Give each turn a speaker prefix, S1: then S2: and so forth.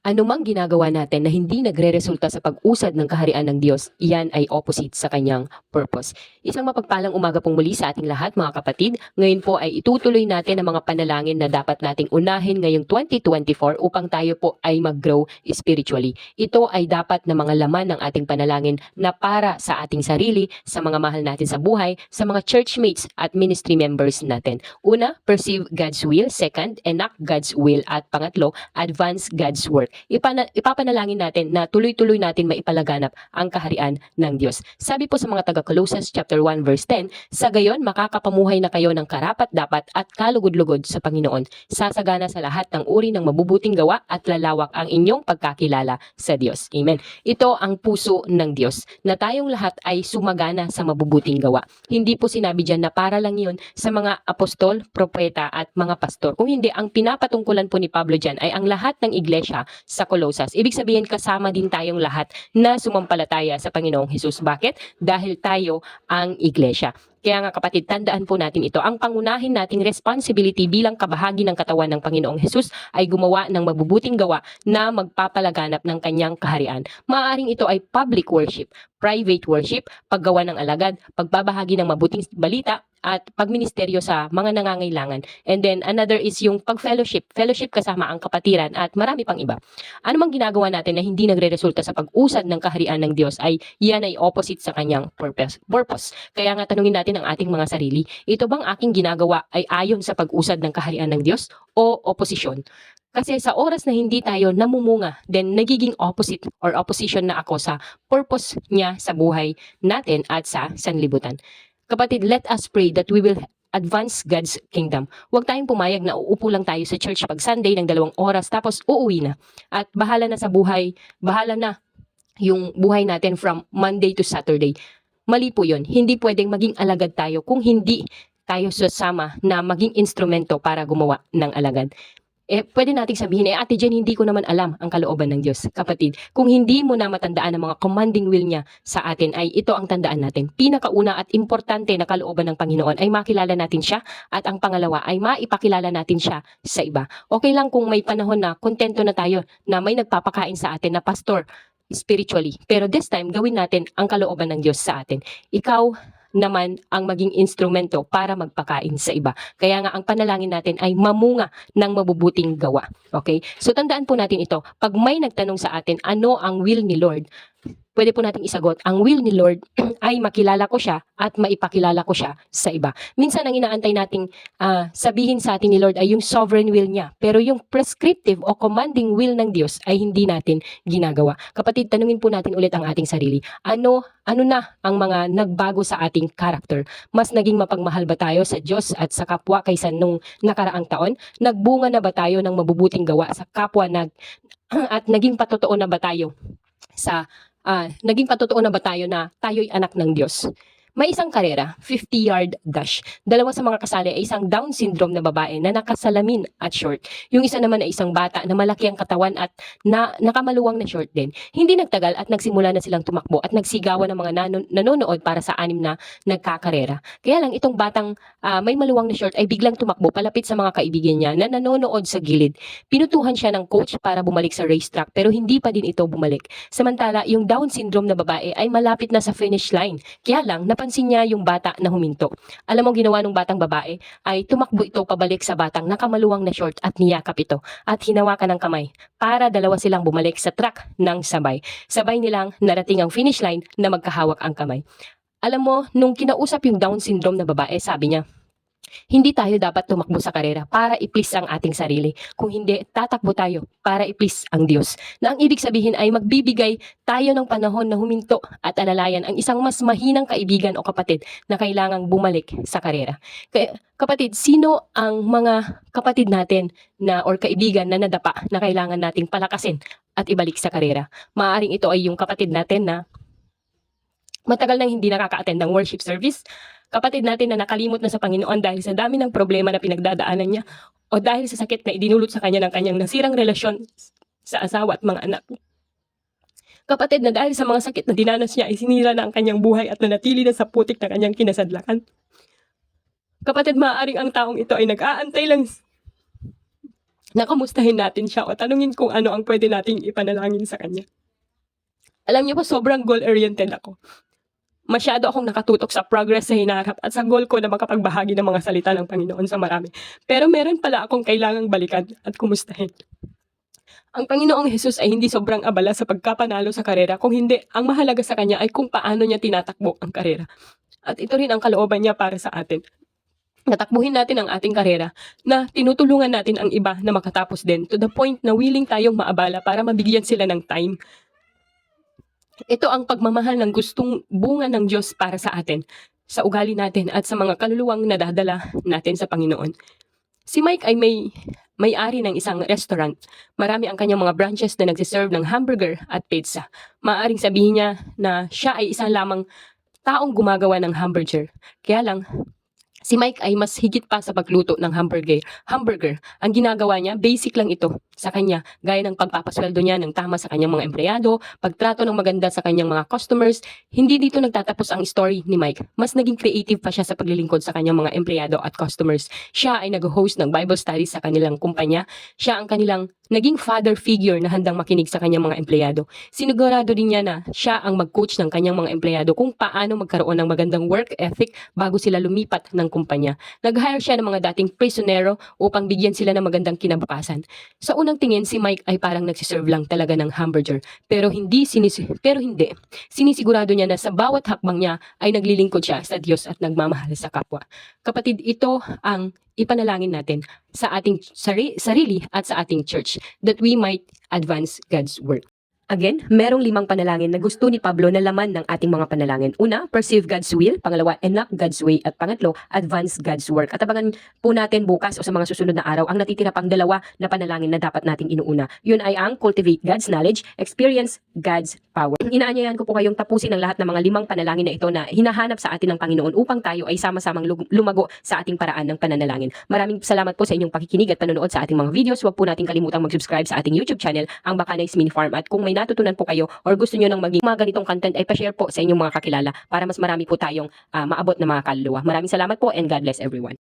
S1: Anumang ginagawa natin na hindi nagreresulta sa pag-usad ng kaharian ng Diyos, iyan ay opposite sa kanyang purpose. Isang mapagpalang umaga pong muli sa ating lahat mga kapatid. Ngayon po ay itutuloy natin ang mga panalangin na dapat nating unahin ngayong 2024 upang tayo po ay mag-grow spiritually. Ito ay dapat na mga laman ng ating panalangin na para sa ating sarili, sa mga mahal natin sa buhay, sa mga churchmates at ministry members natin. Una, perceive God's will. Second, enact God's will. At pangatlo, advance God's work. Ipapanalangin natin na tuloy-tuloy natin maipalaganap ang kaharian ng Diyos. Sabi po sa mga taga Colossians chapter 1 verse 10, sa gayon makakapamuhay na kayo ng karapat-dapat at kalugod-lugod sa Panginoon. Sasagana sa lahat ng uri ng mabubuting gawa at lalawak ang inyong pagkakilala sa Diyos. Amen. Ito ang puso ng Diyos, na tayong lahat ay sumagana sa mabubuting gawa. Hindi po sinabi dyan na para lang yun sa mga apostol, propeta at mga pastor. Kung hindi, ang pinapatungkulan po ni Pablo dyan ay ang lahat ng iglesia sa Colossus. Ibig sabihin kasama din tayong lahat na sumampalataya sa Panginoong Hesus. Bakit? Dahil tayo ang iglesia. Kaya nga kapatid, tandaan po natin ito. Ang pangunahin nating responsibility bilang kabahagi ng katawan ng Panginoong Hesus ay gumawa ng mabubuting gawa na magpapalaganap ng kanyang kaharian. Maaaring ito ay public worship, private worship, paggawa ng alagad, pagbabahagi ng mabuting balita, at pagministeryo sa mga nangangailangan. And then another is yung pag-fellowship. Fellowship kasama ang kapatiran at marami pang iba. Ano mang ginagawa natin na hindi nagre-resulta sa pag-usad ng kaharian ng Diyos ay yan ay opposite sa kanyang purpose. Kaya nga tanungin natin ang ating mga sarili, ito bang aking ginagawa ay ayon sa pag-usad ng kaharian ng Diyos o oposisyon? Kasi sa oras na hindi tayo namumunga, then nagiging opposite or opposition na ako sa purpose niya sa buhay natin at sa sanlibutan. Kapatid, let us pray that we will advance God's kingdom. Huwag tayong pumayag na uupo lang tayo sa church pag Sunday ng 2 oras tapos uuwi na. At bahala na sa buhay, bahala na yung buhay natin from Monday to Saturday. Mali po yun. Hindi pwedeng maging alagad tayo kung hindi tayo sasama na maging instrumento para gumawa ng alagad. Pwede nating sabihin, Ate Jen, hindi ko naman alam ang kalooban ng Diyos. Kapatid, kung hindi mo na matandaan ang mga commanding will niya sa atin, ay ito ang tandaan natin. Pinakauna at importante na kalooban ng Panginoon ay makilala natin siya, at ang pangalawa ay maipakilala natin siya sa iba. Okay lang kung may panahon na kontento na tayo na may nagpapakain sa atin na pastor spiritually. Pero this time, gawin natin ang kalooban ng Diyos sa atin. Ikaw naman ang maging instrumento para magpakain sa iba. Kaya nga ang panalangin natin ay mamunga ng mabubuting gawa. Okay? So tandaan po natin ito. Pag may nagtanong sa atin, ano ang will ni Lord? Pwede po nating isagot, ang will ni Lord ay makilala ko siya at maipakilala ko siya sa iba. Minsan ang inaantay nating sabihin sa atin ni Lord ay yung sovereign will niya. Pero yung prescriptive o commanding will ng Diyos ay hindi natin ginagawa. Kapatid, tanungin po natin ulit ang ating sarili. Ano na ang mga nagbago sa ating character? Mas naging mapagmahal ba tayo sa Diyos at sa kapwa kaysa nung nakaraang taon? Nagbunga na ba tayo ng mabubuting gawa sa kapwa at naging patotoo na ba tayo na tayo'y anak ng Diyos? May isang karera, 50-yard dash. Dalawa sa mga kasali ay isang Down syndrome na babae na nakasalamin at short. Yung isa naman ay isang bata na malaki ang katawan at nakamaluwang na short din. Hindi nagtagal at nagsimula na silang tumakbo at nagsigawan ng mga nanonood para sa 6 na nagkakarera. Kaya lang itong batang may maluwang na short ay biglang tumakbo palapit sa mga kaibigan niya na nanonood sa gilid. Pinutuhan siya ng coach para bumalik sa racetrack pero hindi pa din ito bumalik. Samantala, yung Down syndrome na babae ay malapit na sa finish line. Kaya lang, napansin niya yung bata na huminto. Alam mo ginawa ng batang babae ay tumakbo ito pabalik sa batang nakamaluwang na short at niyakap ito at hinawakan ng kamay para dalawa silang bumalik sa track ng sabay. Sabay nilang narating ang finish line na magkahawak ang kamay. Alam mo, nung kinausap yung Down syndrome na babae, sabi niya, hindi tayo dapat tumakbo sa karera para i-please ang ating sarili. Kung hindi, tatakbo tayo para i-please ang Diyos. Na ang ibig sabihin ay magbibigay tayo ng panahon na huminto at alalayan ang isang mas mahinang kaibigan o kapatid na kailangang bumalik sa karera. Kaya, kapatid, sino ang mga kapatid natin or kaibigan na nadapa na kailangan nating palakasin at ibalik sa karera? Maaaring ito ay yung kapatid natin na matagal nang hindi nakaka-attend ng worship service, kapatid natin na nakalimot na sa Panginoon dahil sa dami ng problema na pinagdadaanan niya o dahil sa sakit na idinulot sa kanya ng kanyang nasirang relasyon sa asawa at mga anak. Kapatid na dahil sa mga sakit na dinanas niya ay sinira na ang kanyang buhay at nanatili na sa putik na kanyang kinasadlakan. Kapatid, maaaring ang taong ito ay nag-aantay lang
S2: nakamustahin natin siya o tanungin kung ano ang pwede nating ipanalangin sa kanya. Alam niyo po, sobrang goal-oriented ako. Masyado akong nakatutok sa progress sa hinaharap at sa goal ko na makapagbahagi ng mga salita ng Panginoon sa marami. Pero meron pala akong kailangang balikan at kumustahin. Ang Panginoong Hesus ay hindi sobrang abala sa pagkapanalo sa karera, kung hindi, ang mahalaga sa kanya ay kung paano niya tinatakbo ang karera. At ito rin ang kalooban niya para sa atin. Natakbuhin natin ang ating karera na tinutulungan natin ang iba na makatapos din, to the point na willing tayong maabala para mabigyan sila ng time. Ito ang pagmamahal ng gustong bunga ng Diyos para sa atin, sa ugali natin at sa mga kaluluwang nadadala natin sa Panginoon. Si Mike ay may-ari ng isang restaurant. Marami ang kanyang mga branches na nagsiserve ng hamburger at pizza. Maaaring sabihin niya na siya ay isa lamang taong gumagawa ng hamburger. Kaya lang, si Mike ay mas higit pa sa pagluto ng hamburger. Ang ginagawa niya, basic lang ito sa kanya, gaya ng pagpapasweldo niya ng tama sa kanyang mga empleyado, pagtrato ng maganda sa kanyang mga customers. Hindi dito nagtatapos ang story ni Mike. Mas naging creative pa siya sa paglilingkod sa kanyang mga empleyado at customers. Siya ay nag-host ng Bible studies sa kanilang kumpanya. Siya ang kanilang naging father figure na handang makinig sa kanyang mga empleyado. Sinigurado din niya na siya ang mag-coach ng kanyang mga empleyado kung paano magkaroon ng magandang work ethic bago sila lumipat ng kumpanya. Nag-hire siya ng mga dating prisionero upang bigyan sila ng magandang kinabukasan. Sa unang tingin, si Mike ay parang nagsiserve lang talaga ng hamburger. Pero hindi. Sinisigurado niya na sa bawat hakbang niya ay naglilingkod siya sa Diyos at nagmamahal sa kapwa. Kapatid, ito ang ipanalangin natin sa ating sarili at sa ating church, that we might advance God's work. Again, merong 5 panalangin na gusto ni Pablo na laman ng ating mga panalangin. Una, perceive God's will. Pangalawa, enact God's way. At pangatlo, advance God's work. At abangan po natin bukas o sa mga susunod na araw ang natitira pang 2 na panalangin na dapat nating inuuna. Yun ay ang cultivate God's knowledge, experience God's power. Inaanyayahan ko po kayong tapusin ang lahat ng mga 5 panalangin na ito na hinahanap sa atin ng Panginoon upang tayo ay sama-samang lumago sa ating paraan ng pananalangin. Maraming salamat po sa inyong pakikinig at panonood sa ating mga videos. Huwag po natin kalimutang mag-subscribe sa ating YouTube channel, ang Bacanais Mini Farm. At kung may natutunan po kayo or gusto nyo ng maging mga ganitong content ay pa-share po sa inyong mga kakilala para mas marami po tayong maabot na mga kaluluwa. Maraming salamat po and God bless everyone.